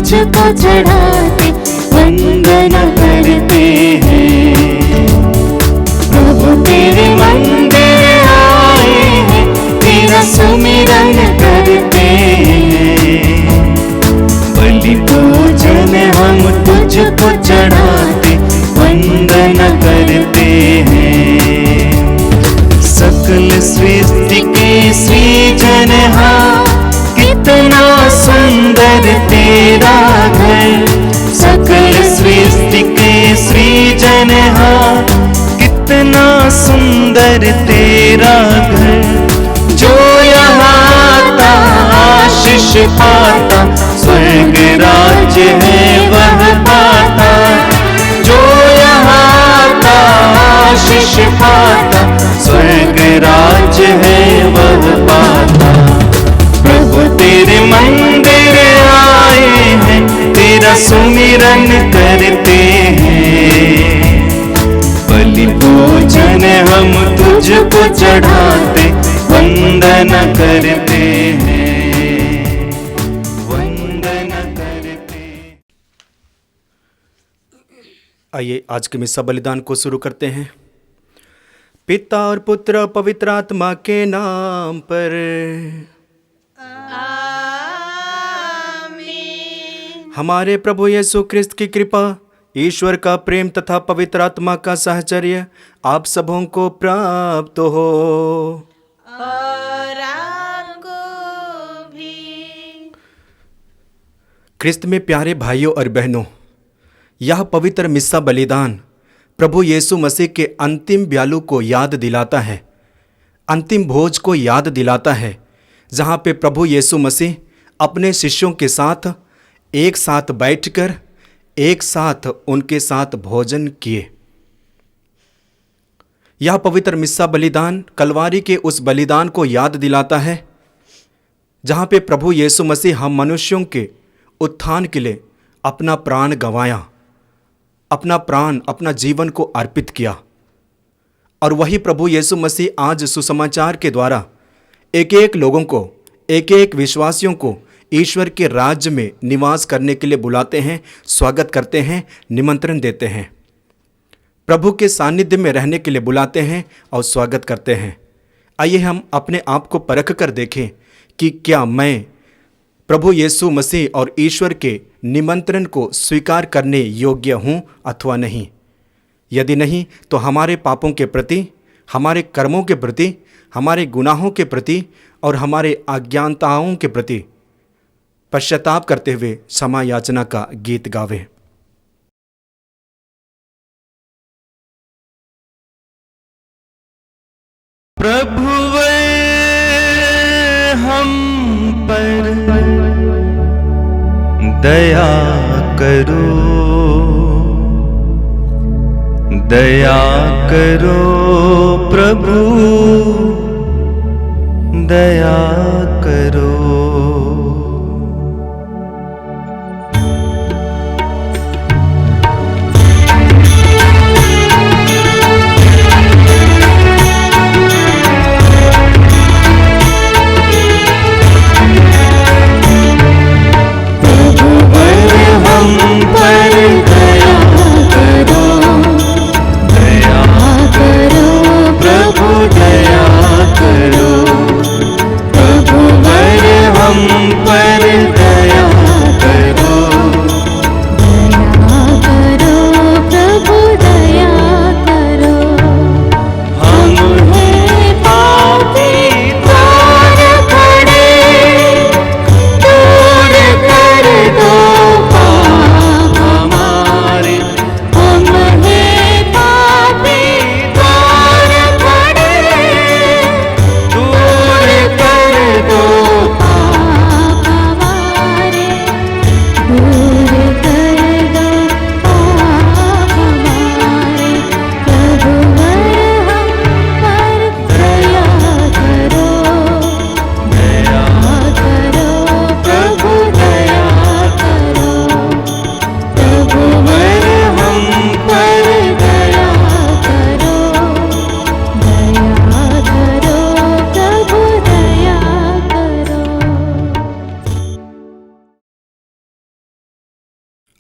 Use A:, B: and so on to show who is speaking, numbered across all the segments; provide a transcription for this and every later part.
A: तुझको चढ़ाते वंदना करते हैं। प्रभु तेरे मंदिर आए हैं, तेरा सुमिरन करते हैं। बलि पूजन हम तुझको चढ़ाते वंदना करते हैं। सकल सृष्टि के सृजनहार, कितना सुंदर तेरा घर। सकल सृष्टि के सृजनहार, कितना सुंदर तेरा घर। जो यहाँ आता आशीष पाता, स्वर्ग राज्य है वह पाता। जो यहाँ आता आशीष पाता, स्वर्ग राज्य है वह पाता। प्रभु तेरे मंदिर आए हैं, तेरा सुमिरन करते हैं। बलि पूजन हम तुझको चढ़ाते वंदना करते हैं, वंदना करते।
B: आइए आज के मिस्सा बलिदान को शुरू करते हैं। पिता और पुत्र पवित्र आत्मा के नाम पर। हमारे प्रभु यीशु ख्रिस्त की कृपा, ईश्वर का प्रेम तथा पवित्र आत्मा का साहचर्य आप सबों को प्राप्त हो।
C: और आपको भी।
B: ख्रिस्त में प्यारे भाइयों और बहनों, यह पवित्र मिस्सा बलिदान प्रभु यीशु मसीह के अंतिम ब्यालू को याद दिलाता है, अंतिम भोज को याद दिलाता है, जहाँ पे प्रभु यीशु मसीह अपने शिष्यों के साथ एक साथ बैठकर एक साथ उनके साथ भोजन किए। यह पवित्र मिस्सा बलिदान कलवारी के उस बलिदान को याद दिलाता है, जहाँ पे प्रभु यीशु मसीह हम मनुष्यों के उत्थान के लिए अपना प्राण गंवाया, अपना प्राण, अपना जीवन को अर्पित किया। और वही प्रभु यीशु मसीह आज सुसमाचार के द्वारा एक एक लोगों को, एक एक विश्वासियों को ईश्वर के राज्य में निवास करने के लिए बुलाते हैं, स्वागत करते हैं, निमंत्रण देते हैं, प्रभु के सानिध्य में रहने के लिए बुलाते हैं और स्वागत करते हैं। आइए हम अपने आप को परख कर देखें कि क्या मैं प्रभु यीशु मसीह और ईश्वर के निमंत्रण को स्वीकार करने योग्य हूँ अथवा नहीं। यदि नहीं तो हमारे पापों के प्रति, हमारे कर्मों के प्रति, हमारे गुनाहों के प्रति और हमारे अज्ञानताओं के प्रति पश्चाताप करते हुए क्षमा याचना का गीत गावे।
A: प्रभुवे हम पर दया करो, दया करो प्रभु, दया करो। प्रभु दया करो, प्रभु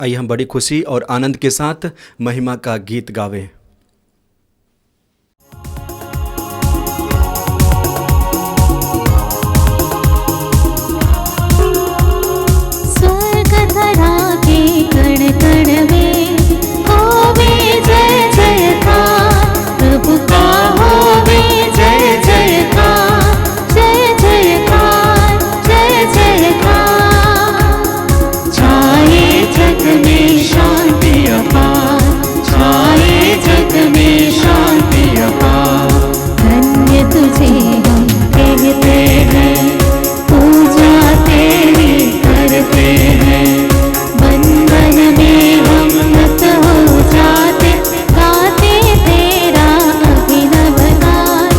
B: आइए हम बड़ी खुशी और आनंद के साथ महिमा का गीत गावें।
D: स्वर्ग धरा के कण कण में होवे जय जयकार, प्रभु का होवे जय जयकार, जय जयकार, जय जयकार। छाए जग में शांति अपार, छाए जग में शांति अपार। धन्य तुझे हम कहते हैं, पूजा तेरी करते हैं। बंधन में हम मत हो जाते, गाते तेरा अभिनव गान।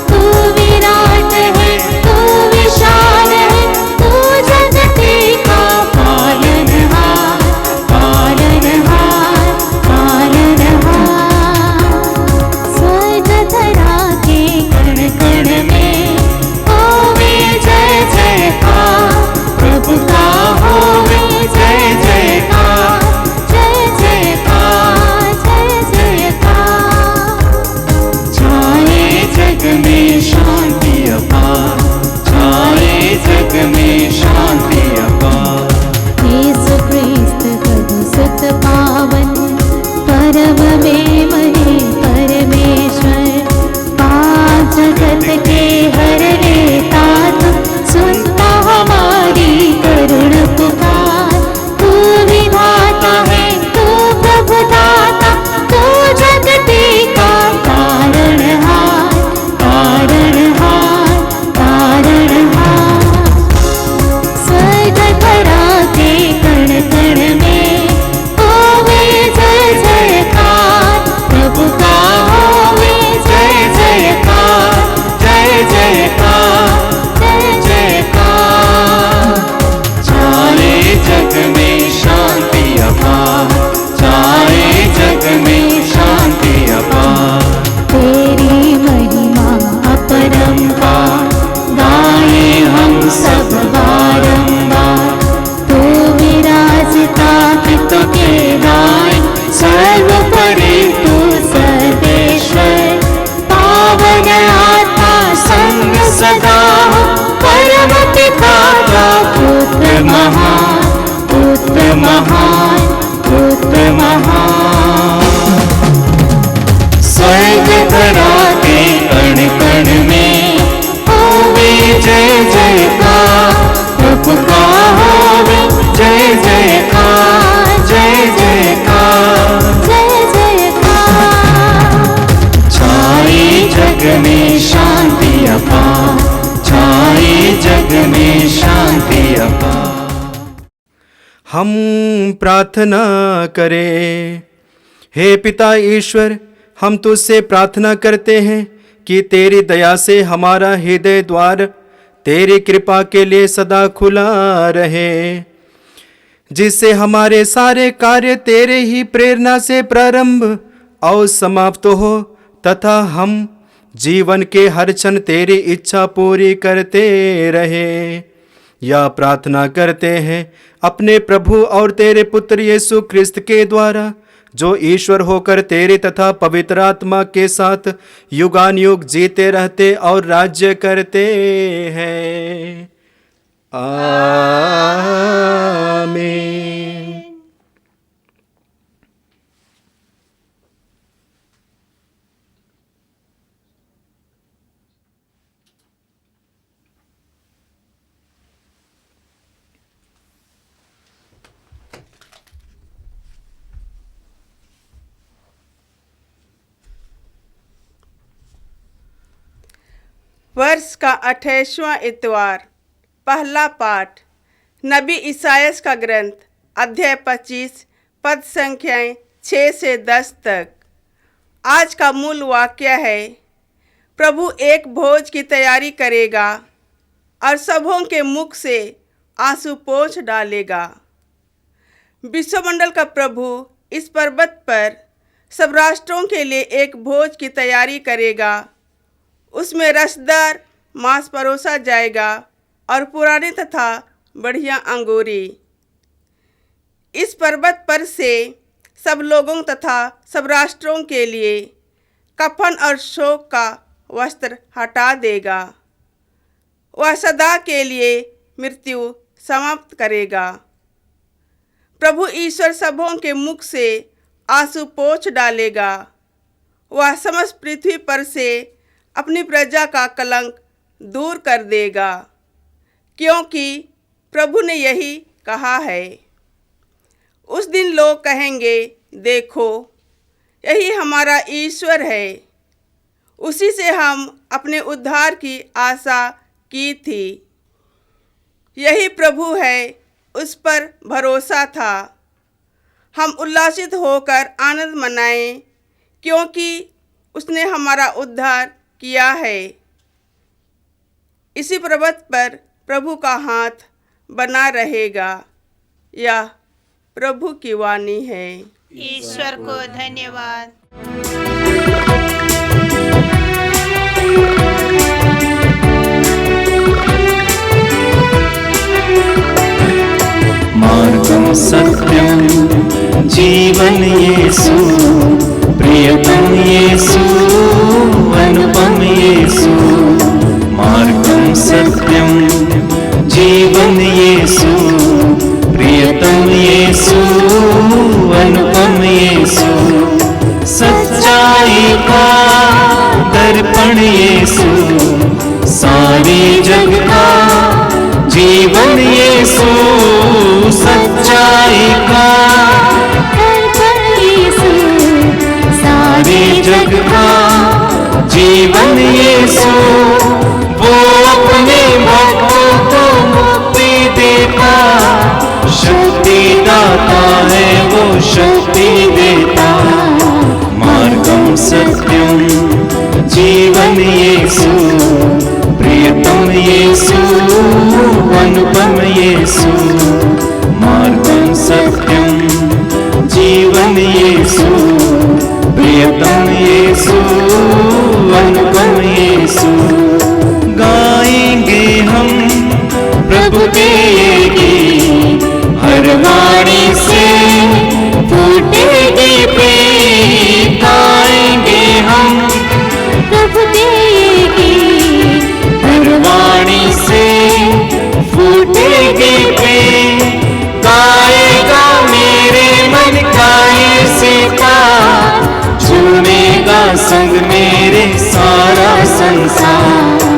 D: तू विराट है, तू विशाल है, तू जगते का पालनहार, पालनहार, पालनहार। स्वर्ग धरा के कण कण में होवे जय जयकार, प्रभु का होवे जय जयकार, जय जयकार, जय जयकार। छाए जग में शांति अपार, छाए जग में शांति अपार। यीशु क्रिस्त प्रभु सुत पावन, परम में महे परमेश्वर। पाप जगत के हर लेता तू, सुनता हमारी करुण पुकार। तू विधाता है, तू प्रभु दाता, तू जगते का तारणहार, तारणहार, तारणहार। स्वर्ग धरा के कण कण में होवे जय जयकार, प्रभु का होवे जय जयकार, जय जयकार, जय जयकार। छाए जग में शांति अपार, छाए जग में शांति अपार। तेरी महिमा अपरंपार, गाए हम सब बारंबार। तू विराजता पितु के राय, सर्वोपरि तू सर्वेश्वर। पावन आत्मा संग सदा हो, परम पिता का पुत्र महान, पुत्र महान, पुत्र महान। स्वर्ग धरा के कण कण में होवे जय जयकार, प्रभु का होवे जय जयकार, जय जयकार, जय जयकार। छाए जग में शांति अपार, छाए जग में शांति अपार।
B: हम प्रार्थना करें। हे पिता ईश्वर, हम तुझसे प्रार्थना करते हैं कि तेरी दया से हमारा हृदय द्वार तेरी कृपा के लिए सदा खुला रहे, जिससे हमारे सारे कार्य तेरे ही प्रेरणा से प्रारंभ और समाप्त हो, तथा हम जीवन के हर क्षण तेरी इच्छा पूरी करते रहे। या प्रार्थना करते हैं अपने प्रभु और तेरे पुत्र यीशु क्रिस्त के द्वारा, जो ईश्वर होकर तेरे तथा पवित्र आत्मा के साथ युगान युग जीते रहते और राज्य करते हैं। आमीन।
C: वर्ष का 28वां इतवार। पहला पाठ नबी इसायास का ग्रंथ अध्याय 25 पद संख्याएं 6 से 10 तक। आज का मूल वाक्य है, प्रभु एक भोज की तैयारी करेगा और सबों के मुख से आंसू पोंछ डालेगा। विश्वमंडल का प्रभु इस पर्वत पर सब राष्ट्रों के लिए एक भोज की तैयारी करेगा। उसमें रसदार मांस परोसा जाएगा और पुराने तथा बढ़िया अंगूरी। इस पर्वत पर से सब लोगों तथा सब राष्ट्रों के लिए कफन और शोक का वस्त्र हटा देगा। वह सदा के लिए मृत्यु समाप्त करेगा। प्रभु ईश्वर सबों के मुख से आंसू पोंछ डालेगा। वह समस्त पृथ्वी पर से अपनी प्रजा का कलंक दूर कर देगा, क्योंकि प्रभु ने यही कहा है। उस दिन लोग कहेंगे, देखो, यही हमारा ईश्वर है, उसी से हम अपने उद्धार की आशा की थी। यही प्रभु है, उस पर भरोसा था। हम उल्लासित होकर आनंद मनाएं, क्योंकि उसने हमारा उद्धार किया है। इसी पर्वत पर प्रभु का हाथ बना रहेगा। यह प्रभु की वाणी है।
E: ईश्वर को धन्यवाद।
A: मार्गं सत्यं जीवन येसु, प्रियतम येसु, अनुपम येसु। मार्गं सत्यं जीवन येसु, प्रियतम येसु, अनुपम येसु। सच्चाई का दर्पण येसु, सारे जग का जीवन येसु। सच्चाई का
D: दर्पण यीशु,
A: सारे जग का जीवन येसु। वो अपने भक्तों को मुक्ति देता, शक्ति दाता है, वो शक्ति देता। मार्गं सत्यं जीवन येसु, प्रियतम येसु, अनुपम येसु। मार्गं सत्यं जीवन येसु, प्रियतम येसु, अनुपम येसु। गाएंगे हम प्रभु के ये गीत, हर वाणी से फूटेगी प्रीत। गाएंगे हम
D: प्रभु के ये गीत,
A: हर वाणी से फूटेगी प्रीत। गाएगा मेरे मन का ये सीता, झूमेगा संग मेरे सारा संसार।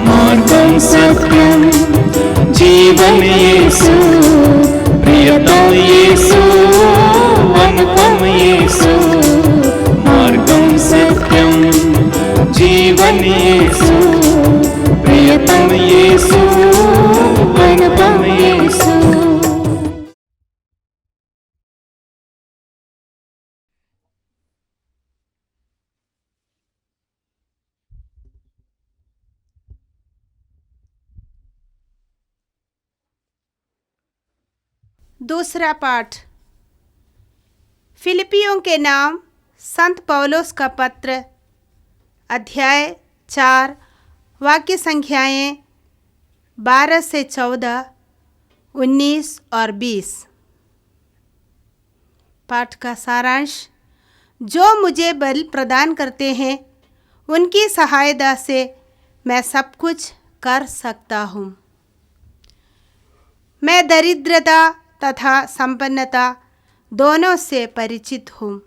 A: मार्गं सत्यं जीवन येसु, प्रियतम येसु, अनुपम येसु। मार्गं सत्यं जीवन येसु, प्रियतम येसु, अनुपम येसु।
E: दूसरा पाठ। फिलिपियों के नाम संत पौलुस का पत्र, अध्याय 4, वाक्य संख्याएं 12 से 14, 19 और 20। पाठ का सारांश। जो मुझे बल प्रदान करते हैं, उनकी सहायता से मैं सब कुछ कर सकता हूँ। मैं दरिद्रता तथा संपन्नता दोनों से परिचित हूँ।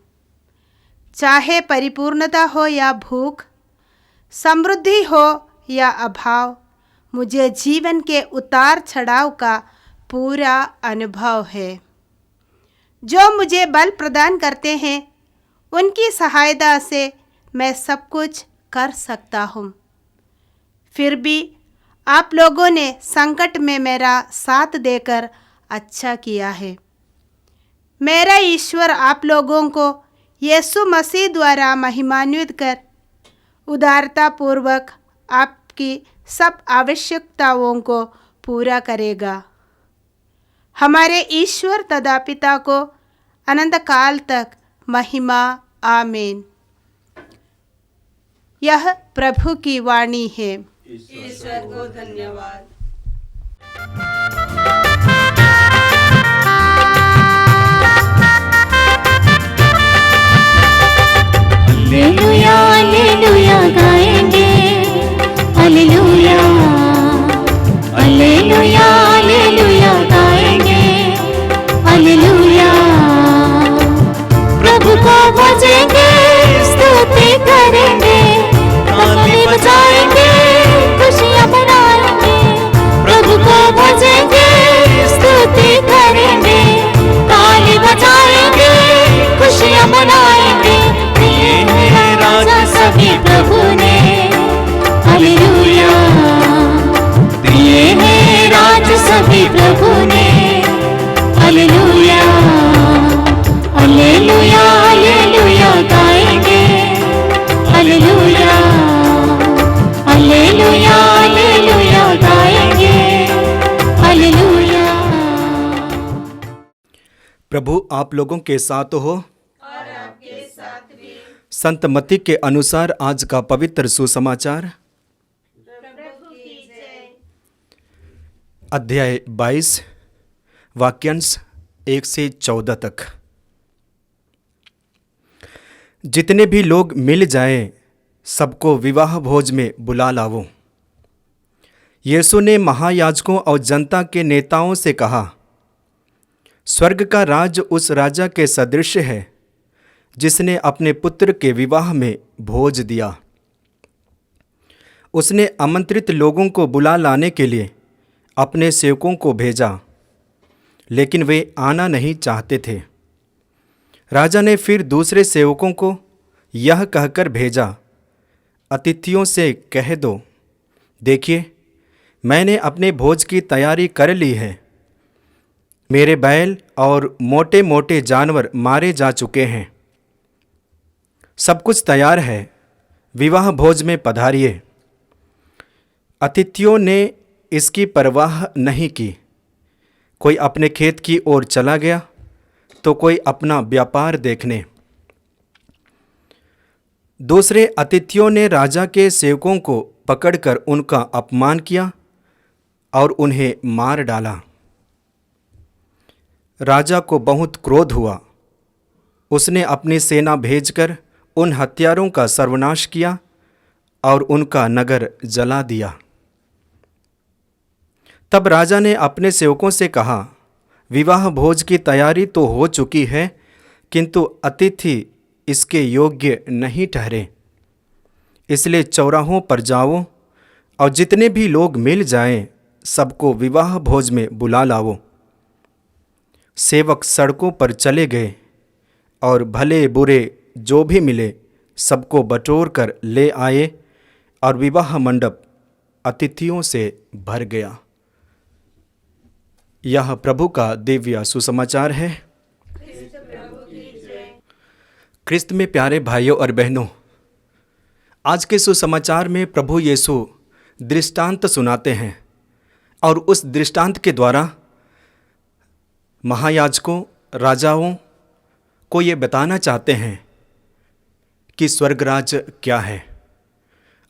E: चाहे परिपूर्णता हो या भूख, समृद्धि हो या अभाव, मुझे जीवन के उतार चढ़ाव का पूरा अनुभव है। जो मुझे बल प्रदान करते हैं, उनकी सहायता से मैं सब कुछ कर सकता हूँ। फिर भी आप लोगों ने संकट में मेरा साथ देकर अच्छा किया है। मेरा ईश्वर आप लोगों को यीशु मसीह द्वारा महिमान्वित कर उदारतापूर्वक आपकी सब आवश्यकताओं को पूरा करेगा। हमारे ईश्वर तथा पिता को अनंत काल तक महिमा। आमीन। यह प्रभु की वाणी है।
C: ईश्वर को धन्यवाद।
D: करेंगे, ताली बजाएंगे, खुशियाँ मनाएंगे, प्रभु को भजेंगे, स्तुति करेंगे, ताली बजाएंगे, खुशियाँ मनाएंगे।
A: दिए हैं राज सभी प्रभु ने,
D: हालेलुया,
A: दिए हैं राज सभी प्रभु ने।
D: हालेलुया, हालेलुया, हालेलुया गाएंगे, हालेलुया, हालेलुया, हालेलुया गाएंगे, हालेलुया।
B: प्रभु आप लोगों के साथ हो और आपके साथ भी। संत मत्ती के अनुसार आज का पवित्र सुसमाचार अध्याय 22 वाक्यांश 1 से 14 तक। जितने भी लोग मिल जाएं, सबको विवाह भोज में बुला लावो। यीशु ने महायाजकों और जनता के नेताओं से कहा, स्वर्ग का राज उस राजा के सदृश है जिसने अपने पुत्र के विवाह में भोज दिया। उसने आमंत्रित लोगों को बुला लाने के लिए अपने सेवकों को भेजा, लेकिन वे आना नहीं चाहते थे। राजा ने फिर दूसरे सेवकों को यह कहकर भेजा, अतिथियों से कह दो, देखिए मैंने अपने भोज की तैयारी कर ली है। मेरे बैल और मोटे मोटे जानवर मारे जा चुके हैं। सब कुछ तैयार है, विवाह भोज में पधारिए। अतिथियों ने इसकी परवाह नहीं की। कोई अपने खेत की ओर चला गया तो कोई अपना व्यापार देखने। दूसरे अतिथियों ने राजा के सेवकों को पकड़कर उनका अपमान किया और उन्हें मार डाला। राजा को बहुत क्रोध हुआ। उसने अपनी सेना भेजकर उन हत्यारों का सर्वनाश किया और उनका नगर जला दिया। तब राजा ने अपने सेवकों से कहा, विवाह भोज की तैयारी तो हो चुकी है, किंतु अतिथि इसके योग्य नहीं ठहरे। इसलिए चौराहों पर जाओ और जितने भी लोग मिल जाएं, सबको विवाह भोज में बुला लाओ। सेवक सड़कों पर चले गए और भले बुरे जो भी मिले सबको बटोर कर ले आए और विवाह मंडप अतिथियों से भर गया। यह प्रभु का दिव्य सुसमाचार है। क्रिस्त में प्यारे भाइयों और बहनों, आज के सुसमाचार में प्रभु यीशु दृष्टांत सुनाते हैं और उस दृष्टांत के द्वारा महायाजकों, राजाओं को ये बताना चाहते हैं कि स्वर्गराज क्या है।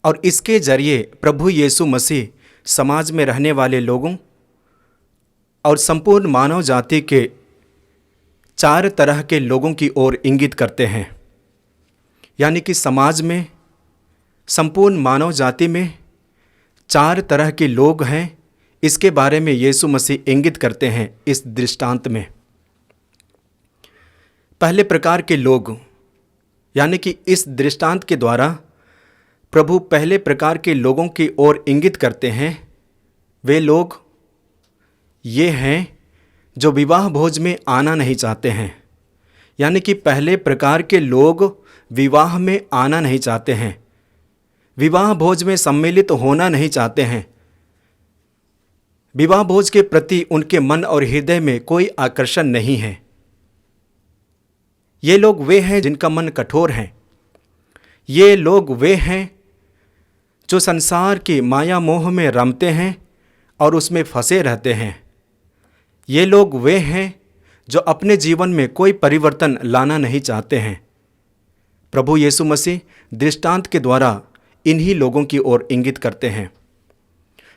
B: और इसके जरिए प्रभु यीशु मसीह समाज में रहने वाले लोगों और संपूर्ण मानव जाति के 4 तरह के लोगों की ओर इंगित करते हैं। यानी कि समाज में, संपूर्ण मानव जाति में 4 तरह के लोग हैं, इसके बारे में यीशु मसीह इंगित करते हैं इस दृष्टांत में। पहले प्रकार के लोग, यानी कि इस दृष्टांत के द्वारा प्रभु पहले प्रकार के लोगों की ओर इंगित करते हैं। वे लोग ये हैं जो विवाह भोज में आना नहीं चाहते हैं। यानी कि पहले प्रकार के लोग विवाह में आना नहीं चाहते हैं, विवाह भोज में सम्मिलित होना नहीं चाहते हैं। विवाह भोज के प्रति उनके मन और हृदय में कोई आकर्षण नहीं है। ये लोग वे हैं जिनका मन कठोर है। ये लोग वे हैं जो संसार की माया मोह में रमते हैं और उसमें फंसे रहते हैं। ये लोग वे हैं जो अपने जीवन में कोई परिवर्तन लाना नहीं चाहते हैं। प्रभु यीशु मसीह दृष्टांत के द्वारा इन्हीं लोगों की ओर इंगित करते हैं।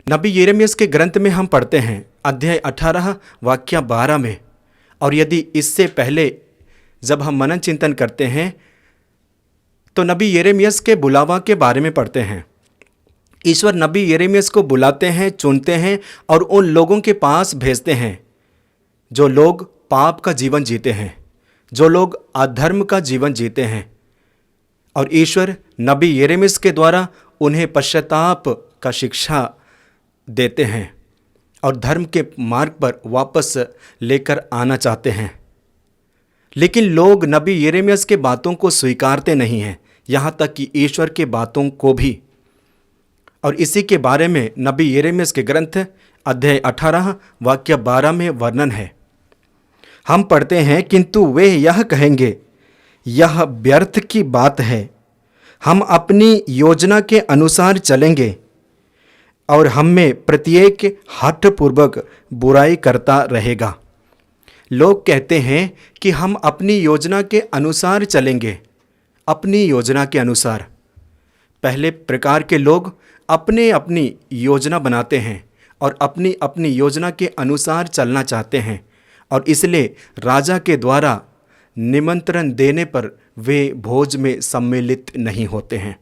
B: नबी यिर्मयाह के ग्रंथ में हम पढ़ते हैं अध्याय 18 वाक्य 12 में, और यदि इससे पहले जब हम मनन चिंतन करते हैं तो नबी यिर्मयाह के बुलावा के बारे में पढ़ते हैं। ईश्वर नबी यिर्मयाह को बुलाते हैं, चुनते हैं और उन लोगों के पास भेजते हैं जो लोग पाप का जीवन जीते हैं, जो लोग अधर्म का जीवन जीते हैं, और ईश्वर नबी यिर्मयाह के द्वारा उन्हें पश्चाताप का शिक्षा देते हैं और धर्म के मार्ग पर वापस लेकर आना चाहते हैं। लेकिन लोग नबी यिर्मयाह के बातों को स्वीकारते नहीं हैं, यहाँ तक कि ईश्वर के बातों को भी। और इसी के बारे में नबी यिर्मयाह के ग्रंथ अध्याय 18 वाक्य 12 में वर्णन है। हम पढ़ते हैं, किंतु वे यह कहेंगे, यह व्यर्थ की बात है, हम अपनी योजना के अनुसार चलेंगे और हम में प्रत्येक हठपूर्वक बुराई करता रहेगा। लोग कहते हैं कि हम अपनी योजना के अनुसार चलेंगे, अपनी योजना के अनुसार। पहले प्रकार के लोग अपने अपनी योजना बनाते हैं और अपनी अपनी योजना के अनुसार चलना चाहते हैं, और इसलिए राजा के द्वारा निमंत्रण देने पर वे भोज में सम्मिलित नहीं होते हैं।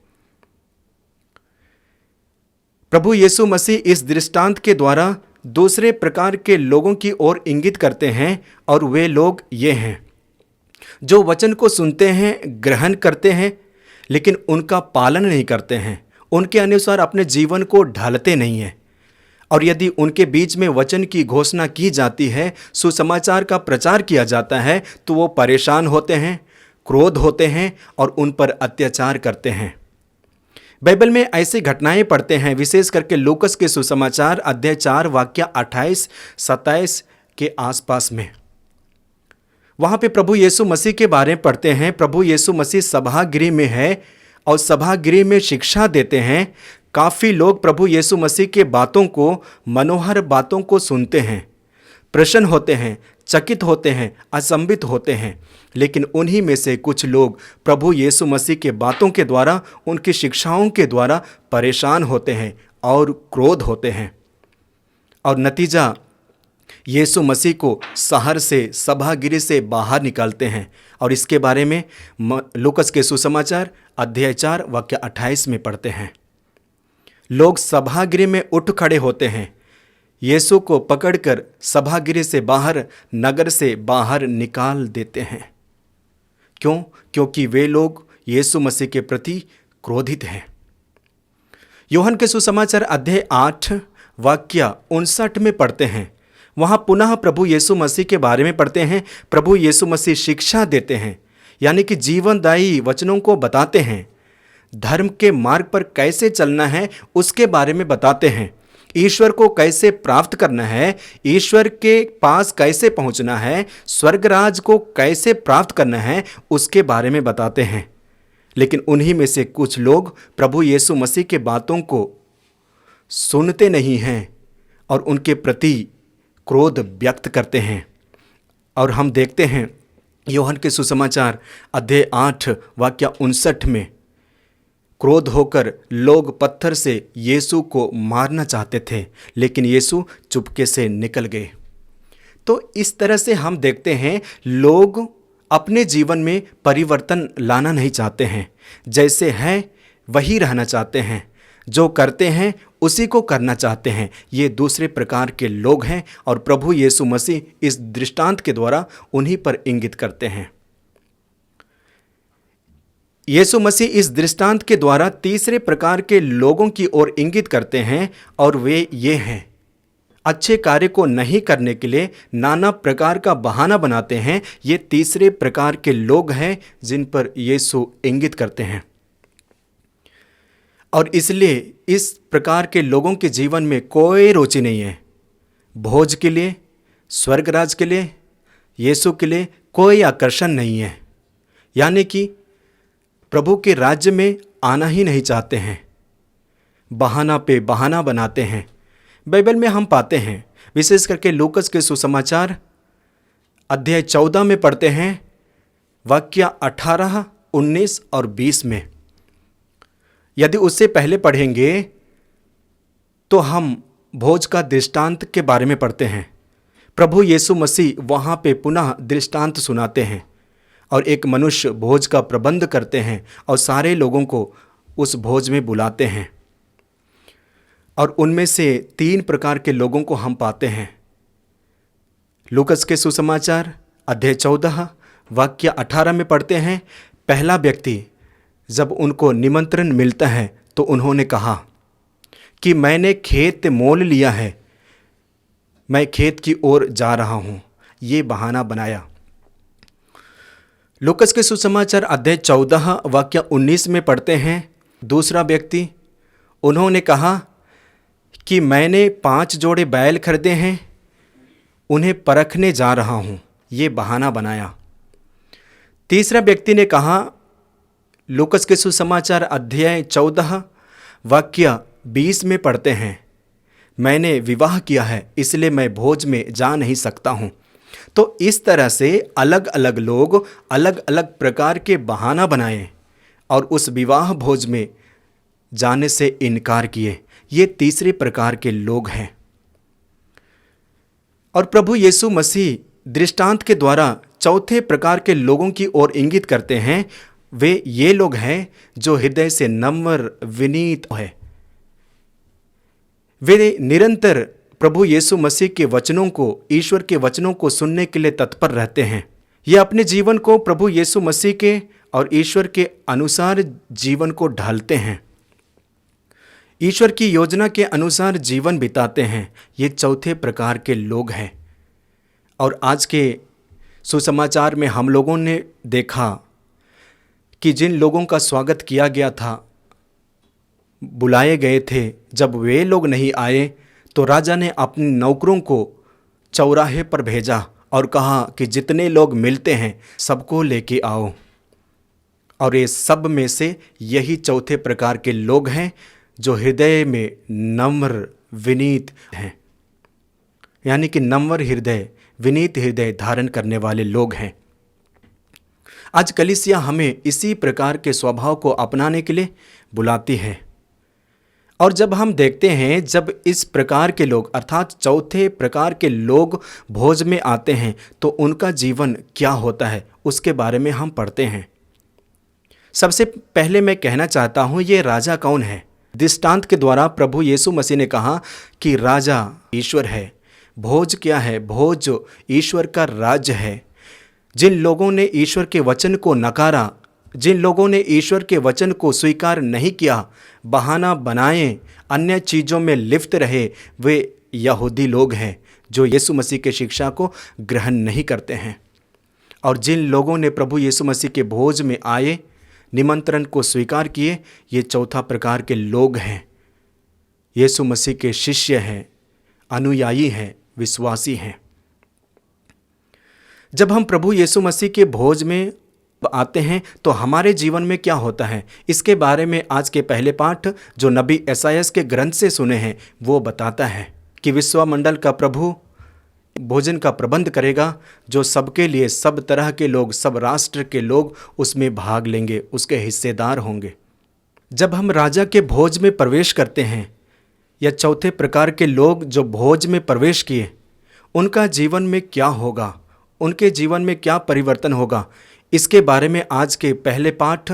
B: प्रभु यीशु मसीह इस दृष्टांत के द्वारा दूसरे प्रकार के लोगों की ओर इंगित करते हैं, और वे लोग ये हैं जो वचन को सुनते हैं, ग्रहण करते हैं, लेकिन उनका पालन नहीं करते हैं, उनके अनुसार अपने जीवन को ढालते नहीं हैं। और यदि उनके बीच में वचन की घोषणा की जाती है, सुसमाचार का प्रचार किया जाता है, तो वो परेशान होते हैं, क्रोध होते हैं और उन पर अत्याचार करते हैं। बाइबल में ऐसी घटनाएं पढ़ते हैं, विशेष करके लूकस के सुसमाचार अध्याय 4 वाक्य 28-27 के आसपास में। वहाँ पे प्रभु यीशु मसीह के बारे में पढ़ते हैं। प्रभु यीशु मसीह सभागृह में है और सभागृह में शिक्षा देते हैं। काफ़ी लोग प्रभु यीशु मसीह के बातों को, मनोहर बातों को सुनते हैं, प्रसन्न होते हैं, चकित होते हैं, अचंभित होते हैं। लेकिन उन्हीं में से कुछ लोग प्रभु यीशु मसीह के बातों के द्वारा, उनकी शिक्षाओं के द्वारा परेशान होते हैं और क्रोध होते हैं, और नतीजा यीशु मसीह को शहर से, सभागृह से बाहर निकालते हैं। और इसके बारे में लूकस के सुसमाचार अध्याय 4 वाक्य 28 में पढ़ते हैं। लोग सभागृह में उठ खड़े होते हैं, यीशु को पकड़कर सभागृह से बाहर, नगर से बाहर निकाल देते हैं। क्यों? क्योंकि वे लोग यीशु मसीह के प्रति क्रोधित हैं। यूहन्ना के सुसमाचार अध्याय 8 वाक्य 59 में पढ़ते हैं। वहाँ पुनः प्रभु यीशु मसीह के बारे में पढ़ते हैं। प्रभु यीशु मसीह शिक्षा देते हैं, यानी कि जीवनदायी वचनों को बताते हैं। धर्म के मार्ग पर कैसे चलना है उसके बारे में बताते हैं। ईश्वर को कैसे प्राप्त करना है, ईश्वर के पास कैसे पहुंचना है, स्वर्गराज को कैसे प्राप्त करना है, उसके बारे में बताते हैं। लेकिन उन्हीं में से कुछ लोग प्रभु यीशु मसीह के बातों को सुनते नहीं हैं और उनके प्रति क्रोध व्यक्त करते हैं। और हम देखते हैं यूहन्ना के सुसमाचार अध्याय 8 वाक्य 59 में, क्रोध होकर लोग पत्थर से यीशु को मारना चाहते थे, लेकिन यीशु चुपके से निकल गए। तो इस तरह से हम देखते हैं लोग अपने जीवन में परिवर्तन लाना नहीं चाहते हैं, जैसे हैं वही रहना चाहते हैं, जो करते हैं उसी को करना चाहते हैं। ये दूसरे प्रकार के लोग हैं और प्रभु यीशु मसीह इस दृष्टांत के द्वारा उन्हीं पर इंगित करते हैं। यीशु मसीह इस दृष्टांत के द्वारा तीसरे प्रकार के लोगों की ओर इंगित करते हैं, और वे ये हैं, अच्छे कार्य को नहीं करने के लिए नाना प्रकार का बहाना बनाते हैं। ये तीसरे प्रकार के लोग हैं जिन पर यीशु इंगित करते हैं। और इसलिए इस प्रकार के लोगों के जीवन में कोई रुचि नहीं है। भोज के लिए, स्वर्गराज के लिए, यीशु के लिए कोई आकर्षण नहीं है, यानी कि प्रभु के राज्य में आना ही नहीं चाहते हैं, बहाना पे बहाना बनाते हैं। बाइबल में हम पाते हैं, विशेष करके लूकस के सुसमाचार अध्याय 14 में पढ़ते हैं वाक्य 18, 19 और 20 में। यदि उससे पहले पढ़ेंगे तो हम भोज का दृष्टांत के बारे में पढ़ते हैं। प्रभु यीशु मसीह वहाँ पे पुनः दृष्टांत सुनाते हैं और एक मनुष्य भोज का प्रबंध करते हैं और सारे लोगों को उस भोज में बुलाते हैं। और उनमें से 3 प्रकार के लोगों को हम पाते हैं। लूकस के सुसमाचार अध्याय 14 वाक्य 18 में पढ़ते हैं, पहला व्यक्ति जब उनको निमंत्रण मिलता है तो उन्होंने कहा कि मैंने खेत मोल लिया है, मैं खेत की ओर जा रहा हूँ। ये बहाना बनाया। लूकस के सुसमाचार अध्याय 14 वाक्य 19 में पढ़ते हैं, दूसरा व्यक्ति, उन्होंने कहा कि मैंने 5 जोड़े बैल खरीदे हैं, उन्हें परखने जा रहा हूँ। ये बहाना बनाया। तीसरा व्यक्ति ने कहा, लूकस के सुसमाचार अध्याय 14 वाक्य 20 में पढ़ते हैं, मैंने विवाह किया है इसलिए मैं भोज में जा नहीं सकता हूँ। तो इस तरह से अलग अलग लोग अलग अलग प्रकार के बहाना बनाए और उस विवाह भोज में जाने से इनकार किए। ये तीसरे प्रकार के लोग हैं। और प्रभु यीशु मसीह दृष्टांत के द्वारा चौथे प्रकार के लोगों की ओर इंगित करते हैं। वे ये लोग हैं जो हृदय से नम्र विनीत है। वे निरंतर प्रभु यीशु मसीह के वचनों को, ईश्वर के वचनों को सुनने के लिए तत्पर रहते हैं। ये अपने जीवन को प्रभु यीशु मसीह के और ईश्वर के अनुसार जीवन को ढालते हैं, ईश्वर की योजना के अनुसार जीवन बिताते हैं। ये चौथे प्रकार के लोग हैं। और आज के सुसमाचार में हम लोगों ने देखा कि जिन लोगों का स्वागत किया गया था, बुलाए गए थे, जब वे लोग नहीं आए तो राजा ने अपने नौकरों को चौराहे पर भेजा और कहा कि जितने लोग मिलते हैं सबको लेके आओ। और ये सब में से यही चौथे प्रकार के लोग हैं जो हृदय में नम्र विनीत हैं, यानी कि नम्र हृदय, विनीत हृदय धारण करने वाले लोग हैं। आज कलीसिया हमें इसी प्रकार के स्वभाव को अपनाने के लिए बुलाती है। और जब हम देखते हैं, जब इस प्रकार के लोग अर्थात चौथे प्रकार के लोग भोज में आते हैं तो उनका जीवन क्या होता है, उसके बारे में हम पढ़ते हैं। सबसे पहले मैं कहना चाहता हूँ, ये राजा कौन है। दृष्टांत के द्वारा प्रभु यीशु मसीह ने कहा कि राजा ईश्वर है। भोज क्या है? भोज ईश्वर का राज्य है। जिन लोगों ने ईश्वर के वचन को नकारा, जिन लोगों ने ईश्वर के वचन को स्वीकार नहीं किया, बहाना बनाए, अन्य चीज़ों में लिप्त रहे, वे यहूदी लोग हैं जो यीशु मसीह के शिक्षा को ग्रहण नहीं करते हैं। और जिन लोगों ने प्रभु यीशु मसीह के भोज में आए, निमंत्रण को स्वीकार किए, ये चौथा प्रकार के लोग हैं। यीशु मसीह के शिष्य हैं, अनुयायी हैं, विश्वासी हैं। जब हम प्रभु यीशु मसीह के भोज में आते हैं तो हमारे जीवन में क्या होता है, इसके बारे में आज के पहले पाठ जो नबी एसायास के ग्रंथ से सुने हैं वो बताता है कि विश्वमंडल का प्रभु भोजन का प्रबंध करेगा, जो सबके लिए सब तरह के लोग, सब राष्ट्र के लोग उसमें भाग लेंगे, उसके हिस्सेदार होंगे। जब हम राजा के भोज में प्रवेश करते हैं, या चौथे प्रकार के लोग जो भोज में प्रवेश किए, उनका जीवन में क्या होगा, उनके जीवन में क्या परिवर्तन होगा, इसके बारे में आज के पहले पाठ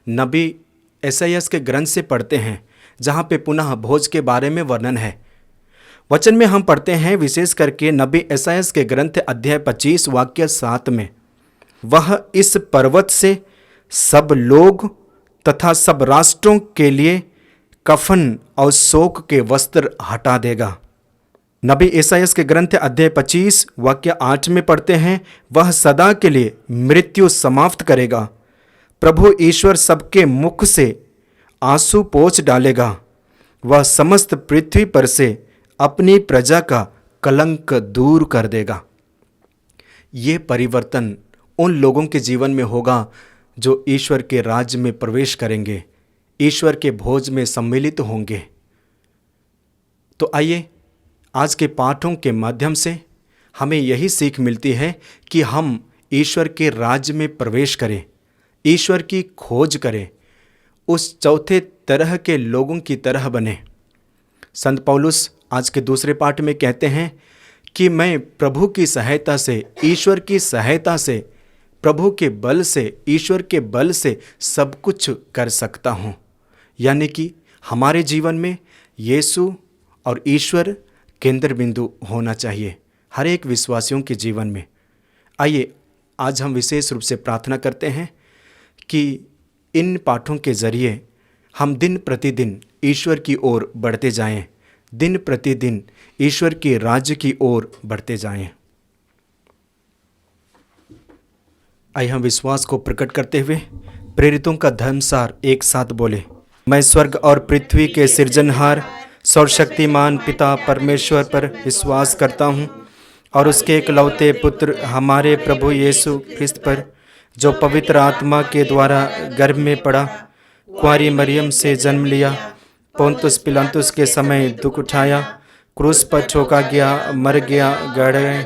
B: नबी एसायास के ग्रंथ से पढ़ते हैं, जहाँ पे पुनः भोज के बारे में वर्णन है। वचन में हम पढ़ते हैं, विशेष करके नबी एसायास के ग्रंथ अध्याय 25 वाक्य 7 में, वह इस पर्वत से सब लोग तथा सब राष्ट्रों के लिए कफन और शोक के वस्त्र हटा देगा। नबी एसायास के ग्रंथ अध्याय 25 वाक्य 8 में पढ़ते हैं, वह सदा के लिए मृत्यु समाप्त करेगा। प्रभु ईश्वर सबके मुख से आंसू पोंछ डालेगा। वह समस्त पृथ्वी पर से अपनी प्रजा का कलंक दूर कर देगा। ये परिवर्तन उन लोगों के जीवन में होगा जो ईश्वर के राज्य में प्रवेश करेंगे, ईश्वर के भोज में सम्मिलित होंगे। तो आइए, आज के पाठों के माध्यम से हमें यही सीख मिलती है कि हम ईश्वर के राज्य में प्रवेश करें, ईश्वर की खोज करें, उस चौथे तरह के लोगों की तरह बने। संत पौलुस आज के दूसरे पाठ में कहते हैं कि मैं प्रभु की सहायता से, ईश्वर की सहायता से, प्रभु के बल से, ईश्वर के बल से सब कुछ कर सकता हूँ। यानी कि हमारे जीवन में यीशु और ईश्वर केंद्र बिंदु होना चाहिए, हर एक विश्वासियों के जीवन में। आइए, आज हम विशेष रूप से प्रार्थना करते हैं कि इन पाठों के जरिए हम दिन प्रतिदिन ईश्वर की ओर बढ़ते जाएं, दिन प्रतिदिन ईश्वर के राज्य की ओर बढ़ते जाएं। आइए हम विश्वास को प्रकट करते हुए प्रेरितों का धर्मसार एक साथ बोले। मैं स्वर्ग और पृथ्वी के सृजनहार सर्वशक्तिमान पिता परमेश्वर पर विश्वास करता हूँ और उसके एकलौते पुत्र हमारे प्रभु यीशु ख्रिस्त पर, जो पवित्र आत्मा के द्वारा गर्भ में पड़ा, कुंवारी मरियम से जन्म लिया, पोंतुस पिलातुस के समय दुख उठाया, क्रूस पर ठोका गया, मर गया, गड़ गए,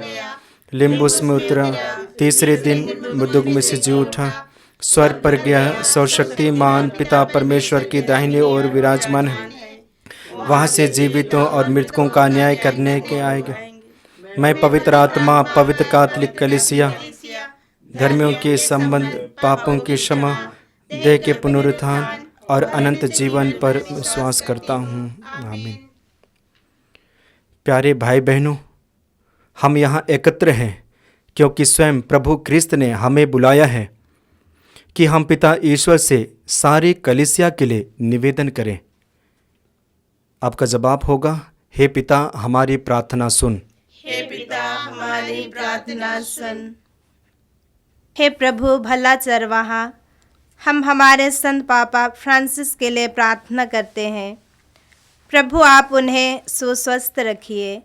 B: लिम्बुस में उतरा, तीसरे दिन मृतकों में से जी उठा, स्वर्ग पर गया, सर्वशक्तिमान पिता परमेश्वर की दाहिनी ओर विराजमान है, वहाँ से जीवितों और मृतकों का न्याय करने के आएगा। मैं पवित्र आत्मा, पवित्र कैथोलिक कलीसिया, धर्मियों के संबंध, पापों की क्षमा, देह के पुनरुत्थान और अनंत जीवन पर विश्वास करता हूँ। आमीन। प्यारे भाई बहनों, हम यहाँ एकत्र हैं क्योंकि स्वयं प्रभु ख्रिस्त ने हमें बुलाया है कि हम पिता ईश्वर से सारी कलीसिया के लिए निवेदन करें। आपका जवाब होगा, हे पिता हमारी प्रार्थना सुन।
C: हे पिता हमारी प्रार्थना सुन।
E: हे प्रभु भला चरवाहा, हम हमारे संत पापा फ्रांसिस के लिए प्रार्थना करते हैं। प्रभु आप उन्हें सुस्वस्थ रखिए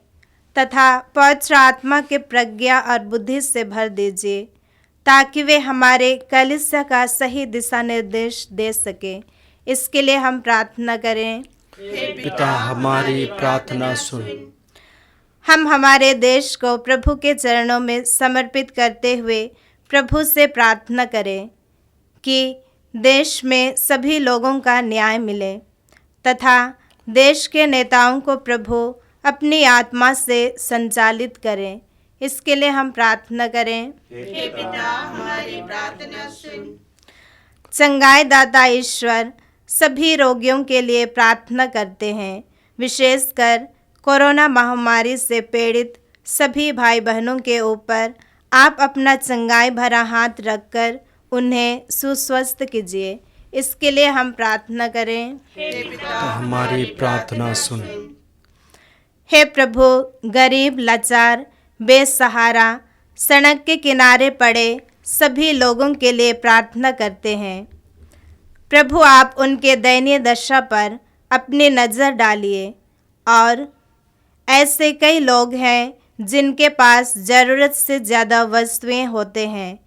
E: तथा पवित्र आत्मा के प्रज्ञा और बुद्धि से भर दीजिए, ताकि वे हमारे कलीसिया का सही दिशा निर्देश दे सके। इसके लिए हम प्रार्थना करें।
B: पिता हमारी प्रार्थना सुन।
E: हम हमारे देश को प्रभु के चरणों में समर्पित करते हुए प्रभु से प्रार्थना करें कि देश में सभी लोगों का न्याय मिले तथा देश के नेताओं को प्रभु अपनी आत्मा से संचालित करें। इसके लिए हम प्रार्थना करें।
C: हे पिता हमारी प्रार्थना सुन।
E: चंगाई दाता ईश्वर, सभी रोगियों के लिए प्रार्थना करते हैं, विशेषकर कोरोना महामारी से पीड़ित सभी भाई बहनों के ऊपर आप अपना चंगाई भरा हाथ रखकर उन्हें सुस्वस्थ कीजिए। इसके लिए हम प्रार्थना करें।
C: हे पिता
B: हमारी प्रार्थना सुन।
E: हे प्रभु, गरीब, लाचार, बेसहारा, सड़क के किनारे पड़े सभी लोगों के लिए प्रार्थना करते हैं। प्रभु आप उनके दयनीय दशा पर अपनी नज़र डालिए और ऐसे कई लोग हैं जिनके पास ज़रूरत से ज़्यादा वस्तुएं होते हैं।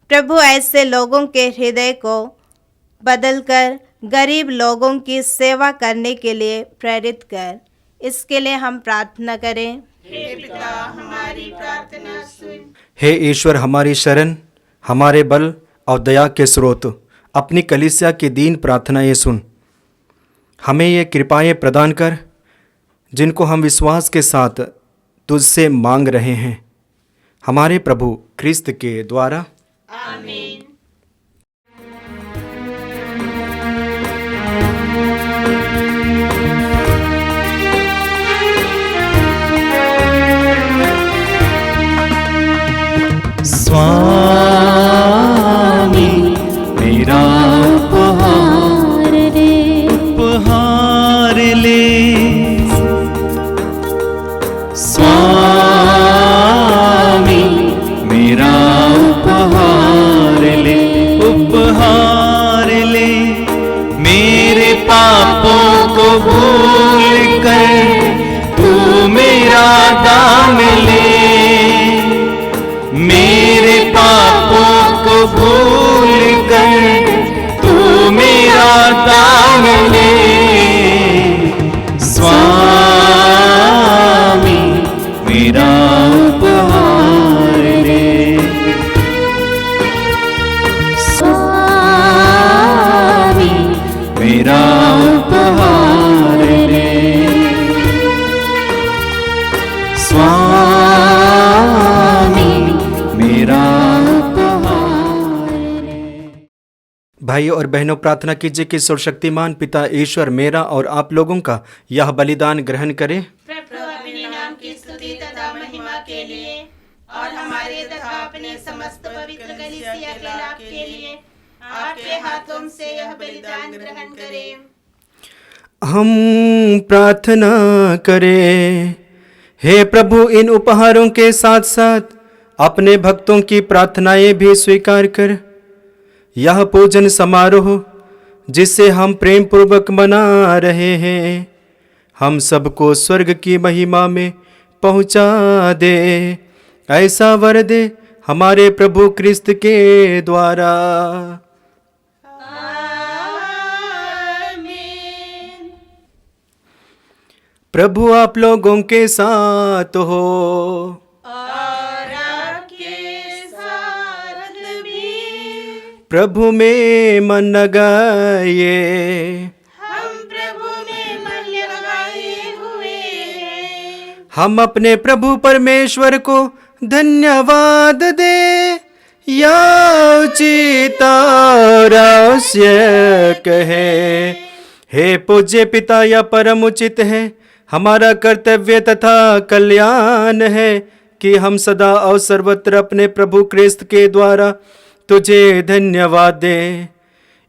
E: प्रभु ऐसे लोगों के हृदय को बदलकर गरीब लोगों की सेवा करने के लिए प्रेरित कर। इसके लिए हम प्रार्थना करें।
C: हे पिता हमारी प्रार्थना सुन।
B: हे ईश्वर हमारी शरण, हमारे बल और दया के स्रोत, अपनी कलीसिया की दीन प्रार्थनाएं सुन। हमें ये कृपाएं प्रदान कर जिनको हम विश्वास के साथ तुझसे मांग रहे हैं, हमारे प्रभु ख्रिस्त के द्वारा।
C: आमीन।
A: स्वामी मेरा उपहार ले, स्वामी मेरा उपहार ले, मेरे पापों को भूल कर तू मेरा दाम ले, मेरे पापों को भूल कर तू मेरा दाम ले, स्वामी मेरा उपहार ले,
D: स्वामी
A: मेरा उपहार ले, स्वामी मेरा उपहार ले।
B: भाइयों और बहनों, प्रार्थना कीजिए कि सर्वशक्तिमान पिता ईश्वर मेरा और आप लोगों का यह बलिदान ग्रहण करे
C: प्रभु अपने नाम की स्तुति तथा महिमा के लिए और हमारे तथा अपने समस्त पवित्र कलीसिया के लाभ के लिए
E: आपके हाथों से यह बलिदान ग्रहण करें।
B: हम प्रार्थना करें। हे प्रभु, इन उपहारों के साथ साथ अपने भक्तों की प्रार्थनाएं भी स्वीकार कर। यह पूजन समारोह जिसे हम प्रेम पूर्वक मना रहे हैं, हम सबको स्वर्ग की महिमा में पहुंचा दे। ऐसा वर दे हमारे प्रभु क्रिस्त के द्वारा। प्रभु आप लोगों के साथ हो।
C: और आपके साथ भी।
B: प्रभु में मन लगाइए।
C: हम प्रभु में मन लगाए हुए हैं।
B: हम अपने प्रभु परमेश्वर को धन्यवाद दे। या उचित और आवश्यक है। हे पूज्य पिता, या परम उचित है, हमारा कर्तव्य तथा कल्याण है कि हम सदा और सर्वत्र अपने प्रभु क्रिस्त के द्वारा तुझे धन्यवाद दें।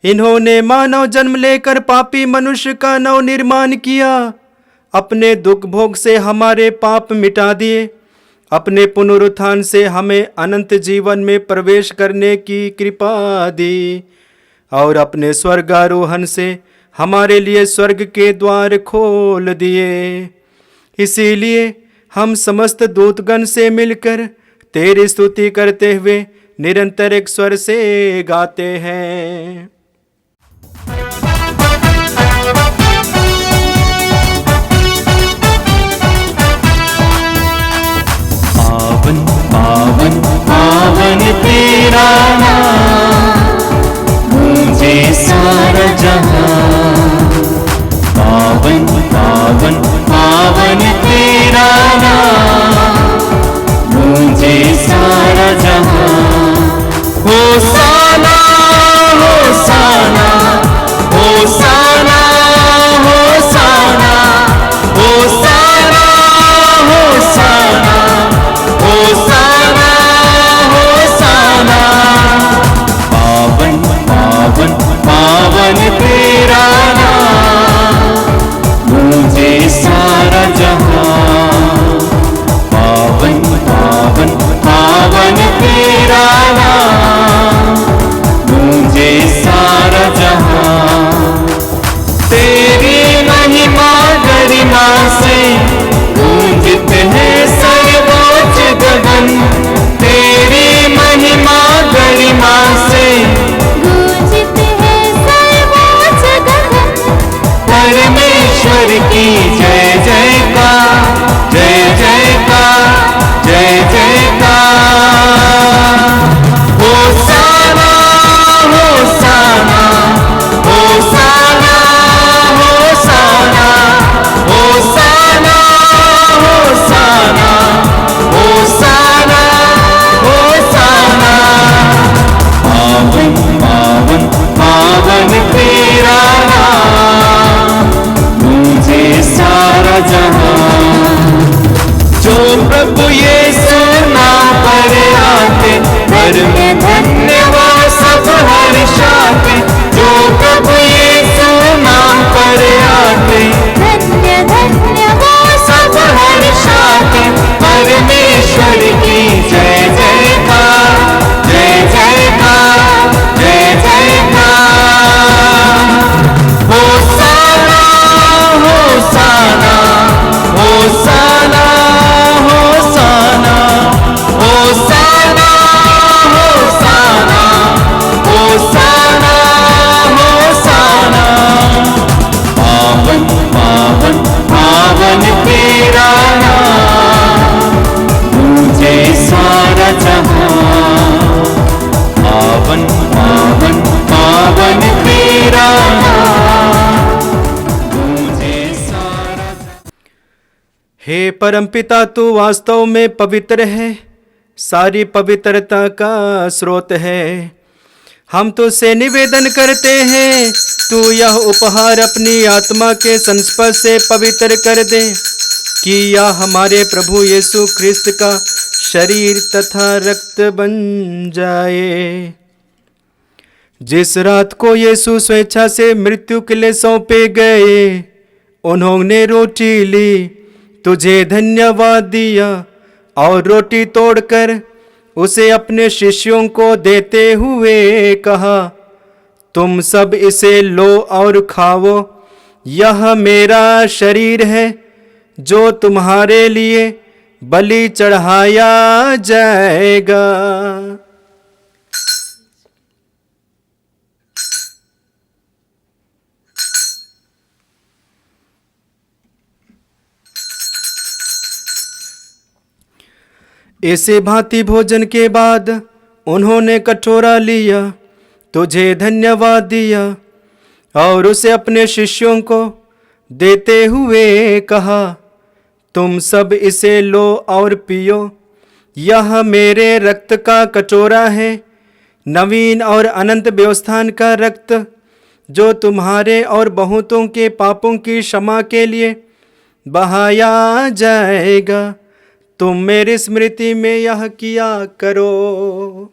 B: इन्होंने मानव जन्म लेकर पापी मनुष्य का नव निर्माण किया, अपने दुख भोग से हमारे पाप मिटा दिए, अपने पुनरुत्थान से हमें अनंत जीवन में प्रवेश करने की कृपा दी, और अपने स्वर्गारोहण से हमारे लिए स्वर्ग के द्वार खोल दिए। इसीलिए हम समस्त दूतगण से मिलकर तेरी स्तुति करते हुए निरंतर एक स्वर से गाते हैं।
A: पावन पावन पावन तेरा नाम, गूंजे सारा जहां। पावन पावन पावन तेरा नाम, गूंजे सारा जहां। होसाना होसाना होसाना होसाना होसाना होसाना होसाना होसाना। पावन पावन पावन तेरा नाम, गूंजे सारा जहां। पावन पावन पावन तेरा नाम, गूंजे सारा जहां। तेरी महिमा गरिमा से गूंजते हैं सर्वोच्च गगन। तेरी महिमा गरिमा से
D: गूंजते हैं सर्वोच्च गगन।
A: परमेश्वर की जय जयकार, जय जयकार, जय जयकार। होसाना होसाना होसाना होसाना होसाना होसाना होसाना होसाना। पावन पावन पावन तेरा नाम, गूंजे सारा जहां। जो प्रभु यीशु नाम पर आते, धन्य धन्य वो सब हर्षाते। जो प्रभु यीशु नाम पर आते,
D: धन्य धन्य वो
A: सब हर्षाते। परमेश्वर की जय जयकार, जय जयकार, जय जयकार। होसाना होसाना होसाना होसाना होसाना होसाना होसाना होसाना। पावन पावन पावन तेरा नाम, गूंजे सारा जहां। पावन पावन पावन तेरा नाम, गूंजे सारा।
B: हे परमपिता, तू वास्तव में पवित्र है, सारी पवित्रता का स्रोत है। हम तुझसे निवेदन करते हैं, तू यह उपहार अपनी आत्मा के संस्पर्श से पवित्र कर दे, कि यह हमारे प्रभु यीशु ख्रिस्त का शरीर तथा रक्त बन जाए। जिस रात को यीशु स्वेच्छा से मृत्यु के लिए सौंपे गए, उन्होंने रोटी ली, तुझे धन्यवाद दिया और रोटी तोड़कर उसे अपने शिष्यों को देते हुए कहा, तुम सब इसे लो और खाओ, यह मेरा शरीर है जो तुम्हारे लिए बलि चढ़ाया जाएगा। ऐसे भांति भोजन के बाद उन्होंने कटोरा लिया, तुझे धन्यवाद दिया और उसे अपने शिष्यों को देते हुए कहा, तुम सब इसे लो और पियो, यह मेरे रक्त का कटोरा है, नवीन और अनंत व्यवस्थान का रक्त, जो तुम्हारे और बहुतों के पापों की क्षमा के लिए बहाया जाएगा। तुम मेरी स्मृति में यह किया करो।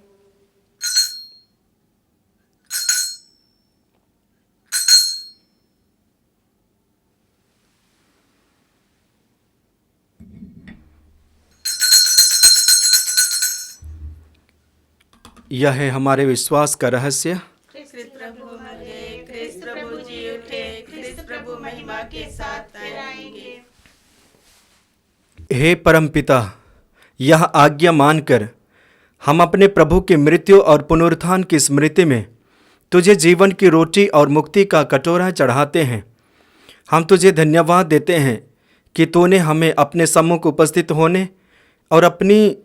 B: यह है हमारे विश्वास का रहस्य।
C: ख्रिस्त प्रभु मरे, ख्रिस्त प्रभु जी उठे, ख्रिस्त प्रभु महिमा के साथ आएंगे।
B: हे परमपिता, यह आज्ञा मानकर हम अपने प्रभु की मृत्यु और पुनरुत्थान की स्मृति में तुझे जीवन की रोटी और मुक्ति का कटोरा चढ़ाते हैं। हम तुझे धन्यवाद देते हैं कि तूने हमें अपने सम्मुख उपस्थित होने और अपनी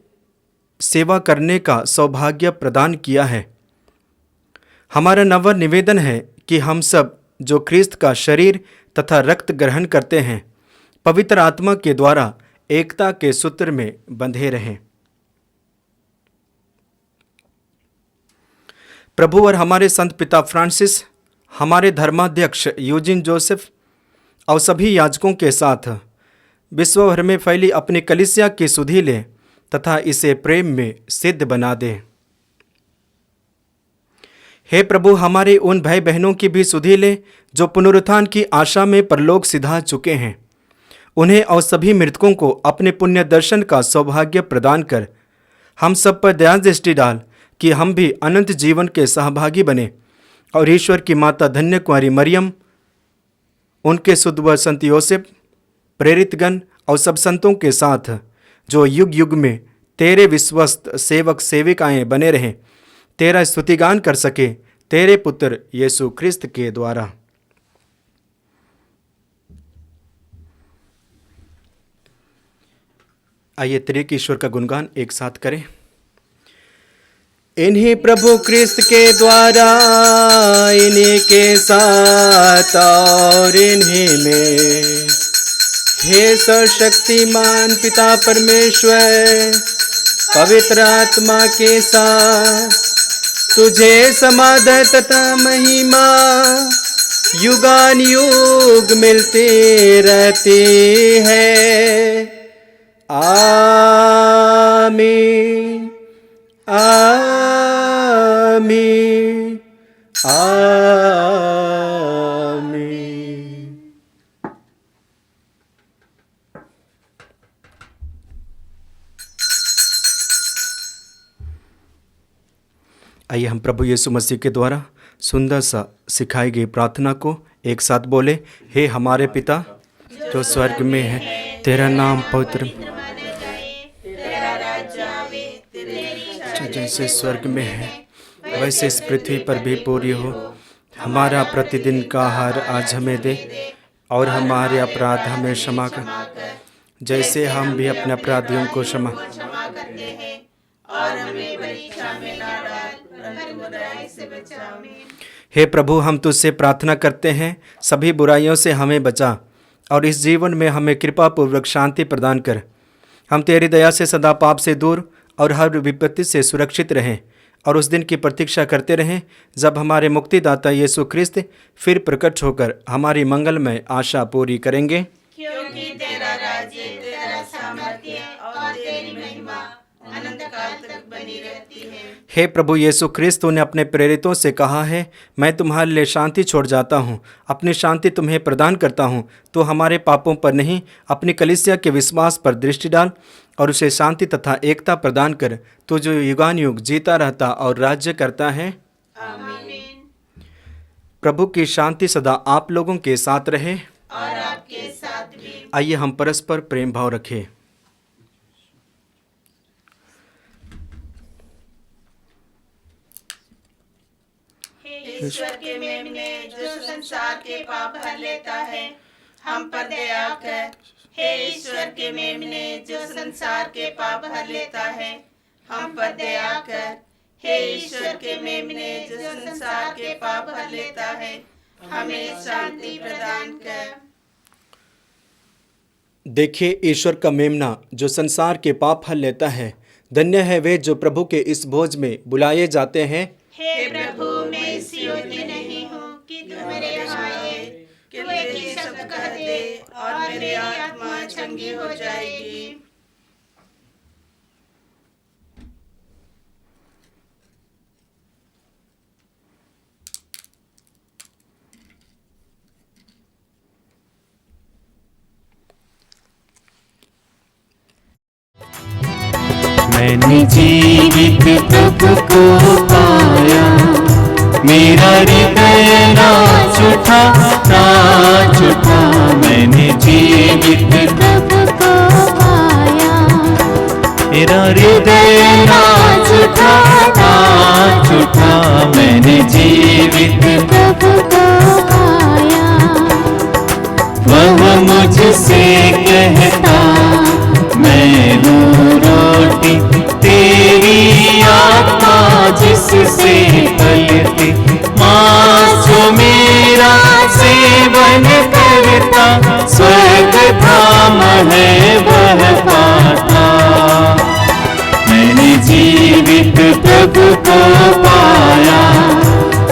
B: सेवा करने का सौभाग्य प्रदान किया है। हमारा नव निवेदन है कि हम सब जो ख्रिस्त का शरीर तथा रक्त ग्रहण करते हैं, पवित्र आत्मा के द्वारा एकता के सूत्र में बंधे रहें। प्रभु और हमारे संत पिता फ्रांसिस, हमारे धर्माध्यक्ष यूजिन जोसेफ और सभी याजकों के साथ विश्व भर में फैली अपनी कलीसिया की सुधि ले तथा इसे प्रेम में सिद्ध बना दे। हे प्रभु, हमारे उन भाई बहनों की भी सुधि ले जो पुनरुत्थान की आशा में परलोक सिधा चुके हैं। उन्हें और सभी मृतकों को अपने पुण्य दर्शन का सौभाग्य प्रदान कर हम सब पर दया दृष्टि डाल कि हम भी अनंत जीवन के सहभागी बने और ईश्वर की माता धन्य कुंवारी मरियम, उनके शुद्ध व संत योसेफ, प्रेरितगण और सब संतों के साथ जो युग युग में तेरे विश्वस्त सेवक सेविकाएं बने रहें, तेरा स्तुतिगान कर सके तेरे पुत्र यीशु ख्रिस्त के द्वारा। आइए त्रिएक ईश्वर का गुणगान एक साथ करें। इन्हीं प्रभु ख्रिस्त के द्वारा, इन्हीं के साथ और इन्हीं में, हे सर्वशक्तिमान पिता परमेश्वर, पवित्र आत्मा के साथ तुझे समाधि तथा महिमा युगान युग मिलती रहती है। आमीन, आमीन, आमीन। आइए हम प्रभु यीशु मसीह के द्वारा सुंदर सा सिखाई गई प्रार्थना को एक साथ बोले। हे हमारे पिता जो स्वर्ग में है, तेरा नाम पवित्र, जैसे स्वर्ग में है वैसे इस पृथ्वी पर भी पूरी हो। हमारा प्रतिदिन का आहार आज हमें दे और हमारे अपराध हमें क्षमा कर, जैसे हम भी अपने अपराधियों को क्षमा करते हैं, और हमें परीक्षा में ना डाल परंतु बुराई से बचा। हे प्रभु, हम तुझसे प्रार्थना करते हैं, सभी बुराइयों से हमें बचा और इस जीवन में हमें कृपा पूर्वक शांति प्रदान कर। हम तेरी दया से सदा पाप से दूर और हर विपत्ति से सुरक्षित रहें और उस दिन की प्रतीक्षा करते रहें जब हमारे मुक्तिदाता यीशु ख्रिस्त फिर प्रकट होकर हमारी मंगलमय आशा पूरी करेंगे।
C: क्योंकि तेरा राज्य, तेरा सामर्थ्य और तेरी महिमा अनंत काल तक बनी रहती है।
B: हे प्रभु यीशु ख्रिस्त, तूने अपने प्रेरितों से कहा है, मैं तुम्हारे लिए शांति छोड़ जाता हूँ, अपनी शांति तुम्हें प्रदान करता हूँ। तो हमारे पापों पर नहीं, अपनी कलीसिया के विश्वास पर दृष्टि डाल और उसे शांति तथा एकता प्रदान कर। तो जो युगानुयुग जीता रहता और राज्य करता है।
C: आमीन।
B: प्रभु की शांति सदा आप लोगों के साथ रहे
C: और आपके साथ भी।
B: आइए हम परस्पर प्रेम भाव रखें।
C: ईश्वर के मेमने जो संसार के पाप भर लेता है, हम पर दया कर। हे ईश्वर के मेमने जो संसार के पाप भर लेता है, हम पर दया कर। हे ईश्वर के मेमने जो संसार के पाप भर लेता है, हमें शांति प्रदान कर।
B: देखिए ईश्वर का मेमना जो संसार के पाप हल लेता है। धन्य है वे जो प्रभु के इस भोज में बुलाए जाते हैं।
C: हे प्रभु, मैं इस योग्य नहीं हूँ कि तू मेरे यहाँ आए, कि तू एक ही शब्द कह दे और मेरी आत्मा चंगी हो जाएगी।
A: मैंने जीवित प्रभु को पाया, मेरा हृदय नाच उठा, नाच उठा। मैंने जीवित
D: प्रभु को पाया,
A: मेरा हृदय नाच उठा, नाच उठा। मैंने जीवित
D: प्रभु को पाया।
A: वह मुझसे कहता, मैं हूँ रोटी तेरी आत्मा जिससे पलती। मांस जो मेरा सेवन करता, स्वर्ग धाम है वह पाता। मैंने जीवित प्रभु को पाया,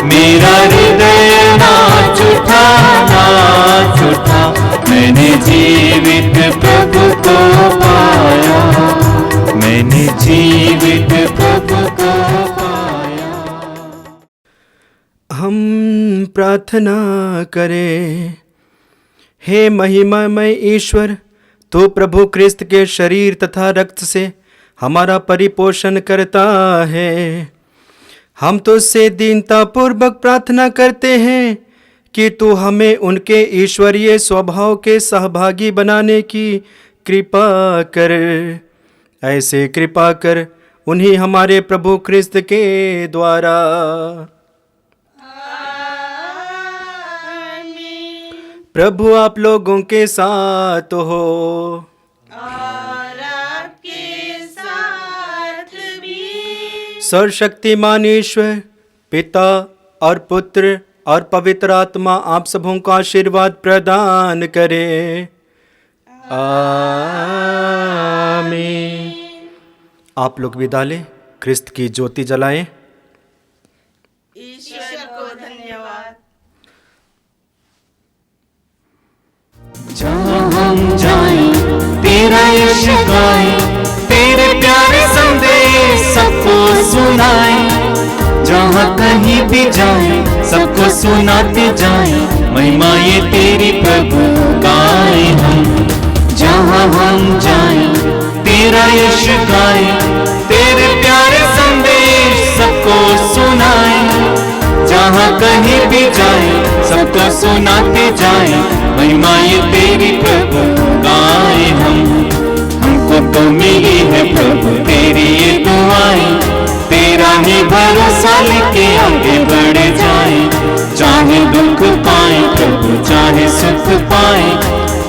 A: मेरा हृदय नाच उठा, नाच उठा। मैंने जीवित प्रभु को पाया, मैंने जीवित प्रभु को पाया।
B: हम प्रार्थना करें। हे महिमामय ईश्वर, तो प्रभु क्रिस्त के शरीर तथा रक्त से हमारा परिपोषण करता है। हम तो उससे दीनता पूर्वक प्रार्थना करते हैं कि तू हमें उनके ईश्वरीय स्वभाव के सहभागी बनाने की कृपा कर। ऐसे कृपा कर उन्हीं हमारे प्रभु क्रिस्त के द्वारा। प्रभु आप लोगों के साथ हो
C: और आपके साथ भी।
B: सर्वशक्तिमान ईश्वर पिता और पुत्र और पवित्र आत्मा आप सबों को आशीर्वाद प्रदान करे। आमीन। आप लोग विदा लें, क्रिस्त की ज्योति जलाएं।
C: ईश्वर को धन्यवाद।
A: जहाँ हम जाएं तेरा यश गाएं, तेरे प्यारे संदेश सबको सुनाएं। जहाँ कहीं भी जाएं सबको सुनाते जाएं, महिमा ये तेरी प्रभु गाएं हम। जहाँ हम जाएं तेरा यश गाएं, तेरे प्यारे संदेश सबको सुनाएं। जहाँ कहीं भी जाएं सबको सुनाते जाएं, महिमा ये तेरी प्रभु गाएं हम। हमको तो मिली है प्रभु तेरी ये दुआएं, तेरा ही भरोसा लेके आगे बढ़ जाएं। चाहे दुख पाए प्रभु चाहे सुख पाए,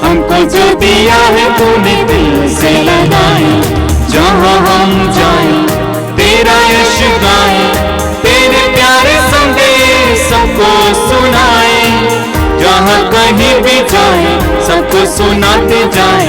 A: हमको जो दिया है तूने दिल से लगाए। जहाँ हम जाएं तेरा यश गाएं, तेरे प्यारे संदेश सबको सुनाएं। जहाँ कहीं भी जाएं सबको सुनाते जाएं,